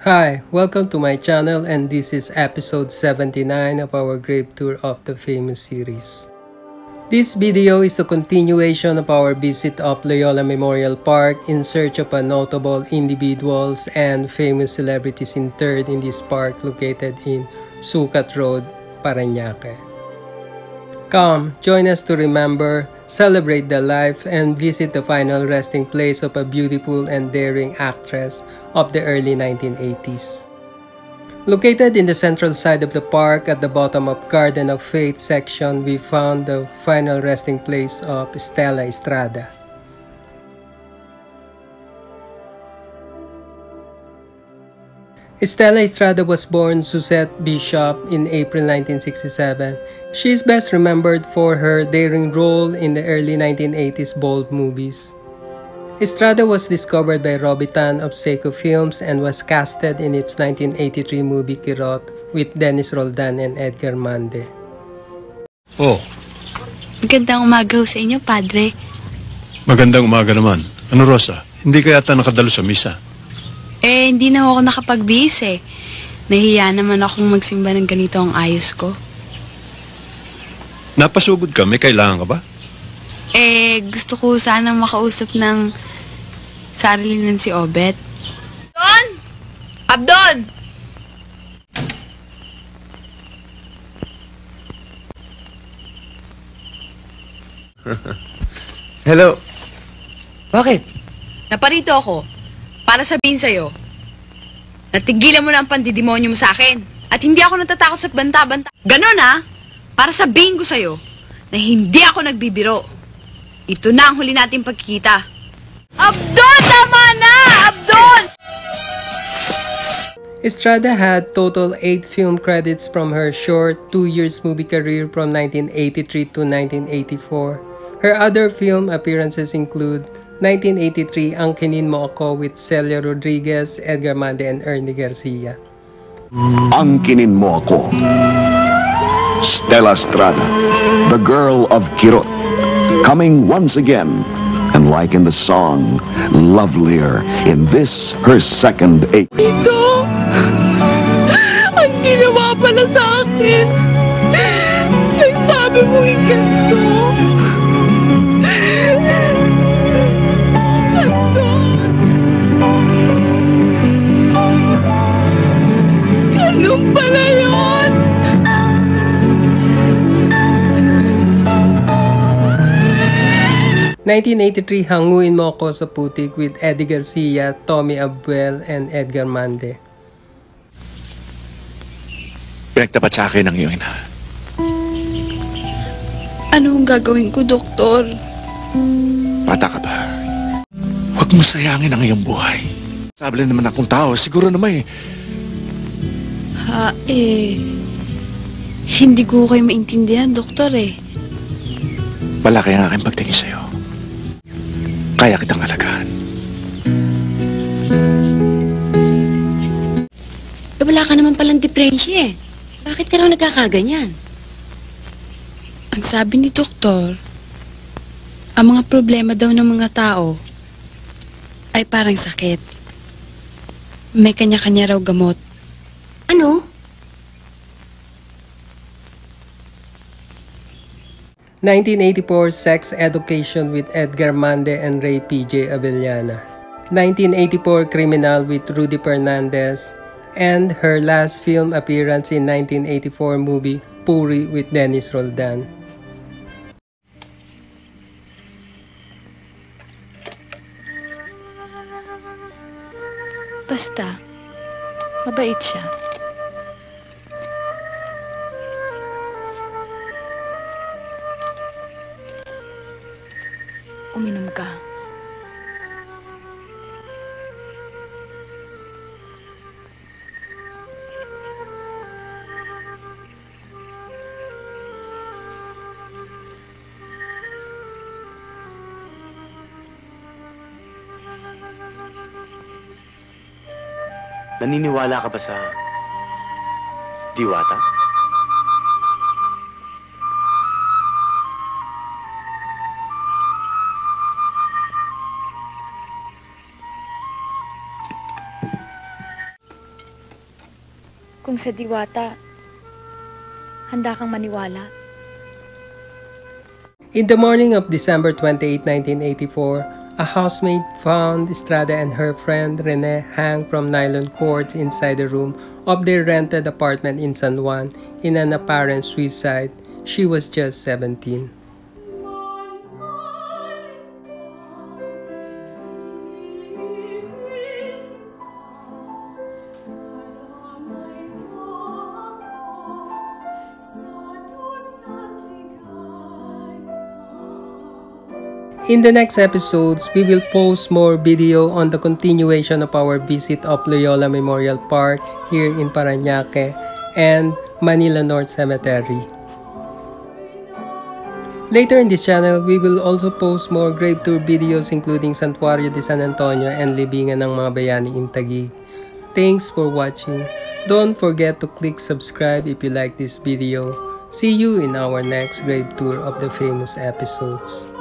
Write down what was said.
Hi, welcome to my channel, and this is episode 79 of our grave tour of the famous series. This video is the continuation of our visit of Loyola Memorial Park in search of notable individuals and famous celebrities interred in this park located in Sucat Road, Parañaque. Come, join us to remember, celebrate the life, and visit the final resting place of a beautiful and daring actress of the early 1980s. Located in the central side of the park at the bottom of Garden of Faith section, we found the final resting place of Stella Estrada. Stella Estrada was born Suzette Bishop in April 1967. She is best remembered for her daring role in the early 1980s Bold movies. Estrada was discovered by Robitan of Seiko Films and was casted in its 1983 movie Kirot with Dennis Roldan and Edgar Mande. Oh. Magandang umaga sa inyo, Padre. Magandang umaga naman. Ano, Rosa? Hindi ka yata nakadalo sa misa? Hindi na ako nakapagbihis eh. Nahiya naman akong magsimba ng ganito ang ayos ko. Napasugod ka? May kailangan ka ba? Gusto ko sanang makausap ng sarili ng si Obet. Abdon! Abdon! Hello. Bakit? Naparito ako para sabihin sa'yo, natigilan mo na ang pandidemonyo mo sa akin. At hindi ako natatakot sa banta-banta. Ganon ha? Para sabihin ko sa'yo na hindi ako nagbibiro. Ito na ang huli nating pagkikita. Abdon! Tama na! Abdon! Estrada had total 8 film credits from her short 2 years movie career from 1983 to 1984. Her other film appearances include 1983, Angkinin Mo Ako with Celia Rodriguez, Edgar Mande, and Ernie Garcia. Angkinin Mo Ako. Stella Estrada, the girl of Kirot, coming once again, and like in the song, lovelier in this, her second act. Ito, ang ginawa pala sa akin. Nagsabi mo ikanto. Ganun pala yun. '83, Hanguin Mo Ako sa Putik with Eddie Garcia, Tommy Abuel, and Edgar Mande. Pinagtapat sa akin ang iyong ina. Ano ang gagawin ko, Doktor? Bata ka ba? Huwag mo sayangin ang iyong buhay. Sabi lang naman akong tao, siguro naman Hindi ko kayo maintindihan, Doktor eh. Malaki ang aking pagtingin sa'yo. Kaya kitang alagaan. Wala ka naman palang depresya eh. Bakit ka raw nagkakaganyan? Ang sabi ni Doktor, ang mga problema daw ng mga tao ay parang sakit. May kanya-kanya raw gamot. Ano? 1984, Sex Education with Edgar Mande and Ray P.J. Avellana. 1984, Criminal with Rudy Fernandez. And her last film appearance in 1984 movie, Puri with Dennis Roldan. Basta, mabait siya. Uminom ka. Naniniwala ka ba sa diwata? Kung sa Diwata, handa kang maniwala. In the morning of December 28, 1984, a housemaid found Estrada and her friend Rene hang from nylon cords inside the room of their rented apartment in San Juan in an apparent suicide. She was just 17. In the next episodes, we will post more video on the continuation of our visit of Loyola Memorial Park here in Parañaque and Manila North Cemetery. Later in this channel, we will also post more grave tour videos including Santuario de San Antonio and Libingan ng mga Bayani in Taguig. Thanks for watching. Don't forget to click subscribe if you like this video. See you in our next grave tour of the famous episodes.